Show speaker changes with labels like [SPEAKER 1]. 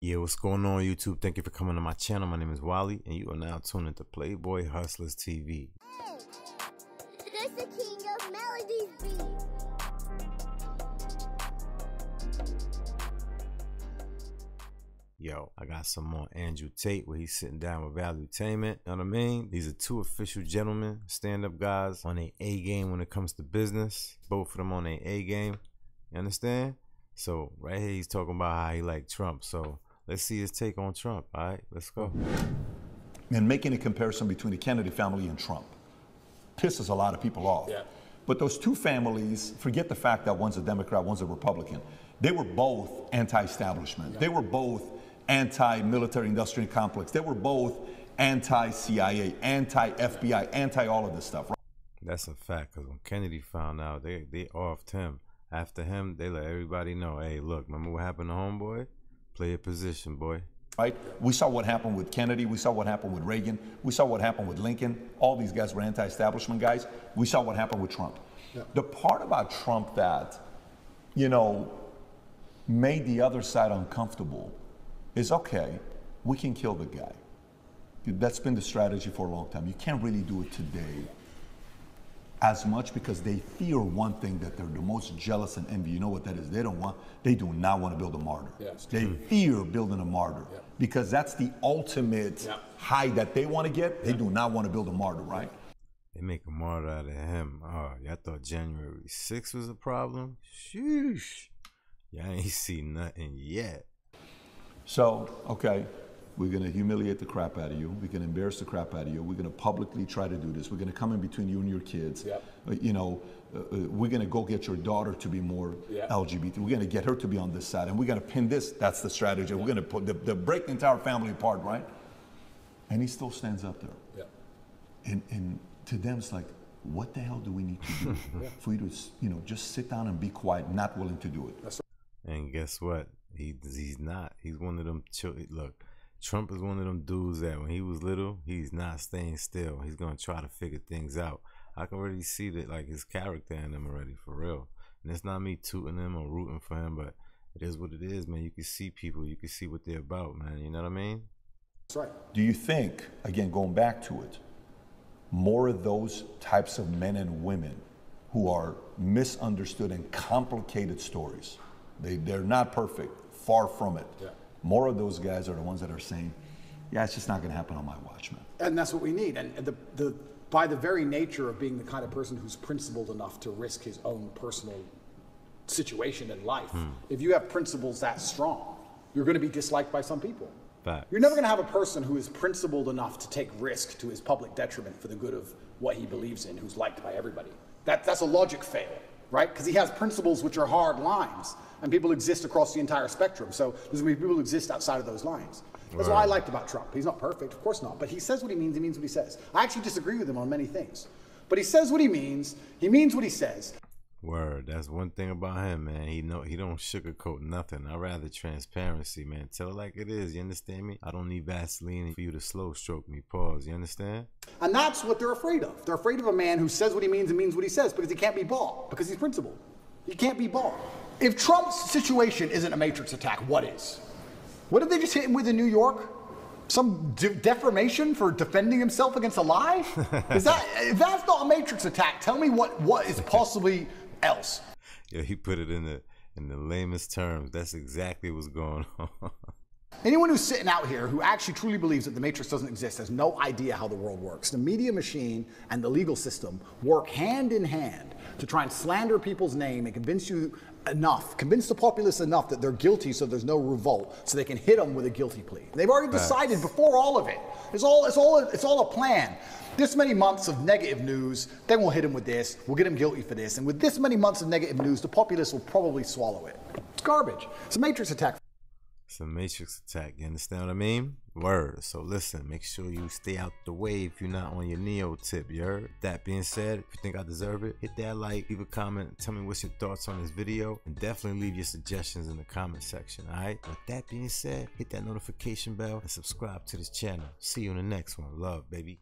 [SPEAKER 1] Yeah, what's going on, YouTube? Thank you for coming to my channel. My name is Wally, and you are now tuned into Playboy Hustlers TV.
[SPEAKER 2] Hey, this the king of melodies beat.
[SPEAKER 1] Yo, I got some more Andrew Tate where he's sitting down with Valuetainment. You know what I mean? These are two official gentlemen, stand-up guys on their A game when it comes to business. Both of them on their A game. You understand? So right here he's talking about how he liked Trump. So let's see his take on Trump. All right, let's go.
[SPEAKER 3] And making a comparison between the Kennedy family and Trump pisses a lot of people off. Yeah. But those two families, forget the fact that one's a Democrat, one's a Republican. They were both anti-establishment. Yeah. They were both anti-military industrial complex. They were both anti-CIA, anti-FBI, anti-all of this stuff. Right?
[SPEAKER 1] That's a fact, because when Kennedy found out, they offed him. After him, they let everybody know, hey, look, remember what happened to homeboy? Play a position, boy.
[SPEAKER 3] Right? We saw what happened with Kennedy. We saw what happened with Reagan. We saw what happened with Lincoln. All these guys were anti-establishment guys. We saw what happened with Trump. Yeah. The part about Trump that, you know, made the other side uncomfortable is, okay, we can kill the guy. That's been the strategy for a long time. You can't really do it today as much because they fear one thing that they're the most jealous and envy. You know what that is? They do not want to build a martyr. Yeah, they fear building a martyr because that's the ultimate high that they want to get. They do not want to build a martyr, right?
[SPEAKER 1] They make a martyr out of him. Oh, y'all thought January 6th was a problem? Sheesh. Y'all ain't seen nothing yet.
[SPEAKER 3] So, okay, we're going to humiliate the crap out of you. We're going to embarrass the crap out of you. We're going to publicly try to do this. We're going to come in between you and your kids. Yep. You know, we're going to go get your daughter to be more LGBT. We're going to get her to be on this side. And we're going to pin this. That's the strategy. We're going to put break the entire family apart, right? And he still stands up there. Yeah. And to them, it's like, what the hell do we need to do for you to, you know, just sit down and be quiet, not willing to do it? That's right.
[SPEAKER 1] And guess what? He's not. He's one of them. Look, Trump is one of them dudes that when he was little, he's not staying still. He's gonna try to figure things out. I can already see that, like, his character in him already, for real. And it's not me tooting him or rooting for him, but it is what it is, man. You can see people. You can see what they're about, man. You know what I mean?
[SPEAKER 3] That's right. Do you think, again, going back to it, more of those types of men and women who are misunderstood and complicated stories, they're not perfect, far from it. Yeah. More of those guys are the ones that are saying, yeah, it's just not going to happen on my watch, man.
[SPEAKER 4] And that's what we need. And by the very nature of being the kind of person who's principled enough to risk his own personal situation in life, if you have principles that strong, you're going to be disliked by some people.
[SPEAKER 1] Facts.
[SPEAKER 4] You're never going to have a person who is principled enough to take risk to his public detriment for the good of what he believes in, who's liked by everybody. That's a logic fail, right? Because he has principles which are hard lines. And people exist across the entire spectrum. So there's going to be people who exist outside of those lines. That's what I liked about Trump. He's not perfect, of course not. But he says what he means what he says. I actually disagree with him on many things. But he says what he means what he says.
[SPEAKER 1] Word, that's one thing about him, man. He don't sugarcoat nothing. I'd rather transparency, man. Tell it like it is, you understand me? I don't need Vaseline for you to slow stroke me, pause, you understand?
[SPEAKER 4] And that's what they're afraid of. They're afraid of a man who says what he means what he says because he can't be bought, because he's principled. He can't be bought. If Trump's situation isn't a matrix attack, what is? What did they just hit him with in New York? Some defamation for defending himself against a lie? If that's not a matrix attack, tell me what is possibly else.
[SPEAKER 1] Yeah, he put it in the lamest terms. That's exactly what's going on.
[SPEAKER 4] Anyone who's sitting out here who actually truly believes that the matrix doesn't exist has no idea how the world works. The media machine and the legal system work hand in hand to try and slander people's name and convince the populace enough that they're guilty so there's no revolt, so they can hit them with a guilty plea. They've already decided before all of it. It's all a plan. This many months of negative news, then we'll hit him with this, we'll get him guilty for this, and with this many months of negative news, the populace will probably swallow it. It's garbage. It's a matrix attack.
[SPEAKER 1] It's a matrix attack, you understand what I mean? Word. So listen, make sure you stay out the way if you're not on your Neo tip, you heard? That being said, if you think I deserve it, hit that like, leave a comment, tell me what's your thoughts on this video, and definitely leave your suggestions in the comment section, alright? With that being said, hit that notification bell and subscribe to this channel. See you in the next one. Love, baby.